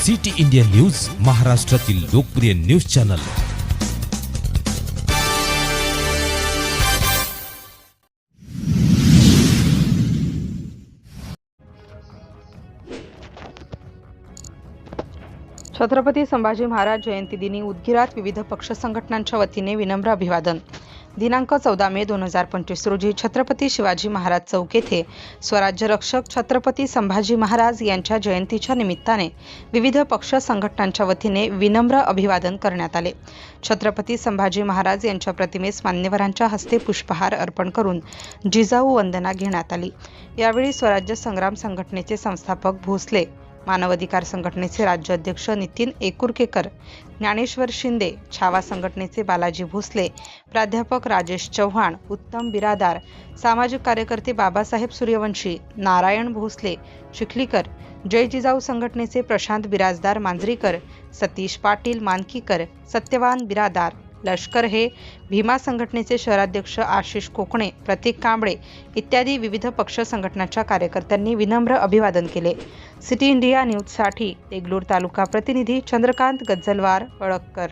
City India news, महाराष्ट्रातील लोकप्रिय news channel. Chhatrapati Sambhaji Maharaj जयंती दिनी उदगीरात विविध पक्ष संघटनांच्या वतीने विनम्र अभिवादन। दिनांक 14 मे 2025 रोजी छत्रपती शिवाजी महाराज चौक येथे स्वराज्य रक्षक छत्रपती संभाजी महाराज यांच्या जयंतीच्या निमित्ताने विविध पक्ष संघटनांच्या वतीने विनम्र अभिवादन करण्यात आले। छत्रपती संभाजी महाराज यांच्या प्रतिमेस मान्यवरांच्या हस्ते पुष्पहार अर्पण करून जिजाऊ वंदना घेण्यात आली। यावेळी स्वराज्य संग्राम संघटनेचे संस्थापक भोसले, मानव अधिकार संघटनेचे राज्य अध्यक्ष नितीन एकुरकेकर, ज्ञानेश्वर शिंदे, छावा संघटनेचे बालाजी भोसले, प्राध्यापक राजेश चव्हाण, उत्तम बिरादार, सामाजिक कार्यकर्ते बाबासाहेब सूर्यवंशी, नारायण भोसले चिखलीकर, जय जिजाऊ संघटनेचे प्रशांत बिराजदार मांजरीकर, सतीश पाटील मानकीकर, सत्यवान बिरादार, लष्कर हे, भीमा संघटनेचे शहराध्यक्ष आशिष कोकणे, प्रतीक कांबळे इत्यादी विविध पक्ष संघटनांच्या कार्यकर्त्यांनी विनम्र अभिवादन केले। सिटी इंडिया न्यूजसाठी देगलूर तालुका प्रतिनिधी चंद्रकांत गज्जलवार, वळककर।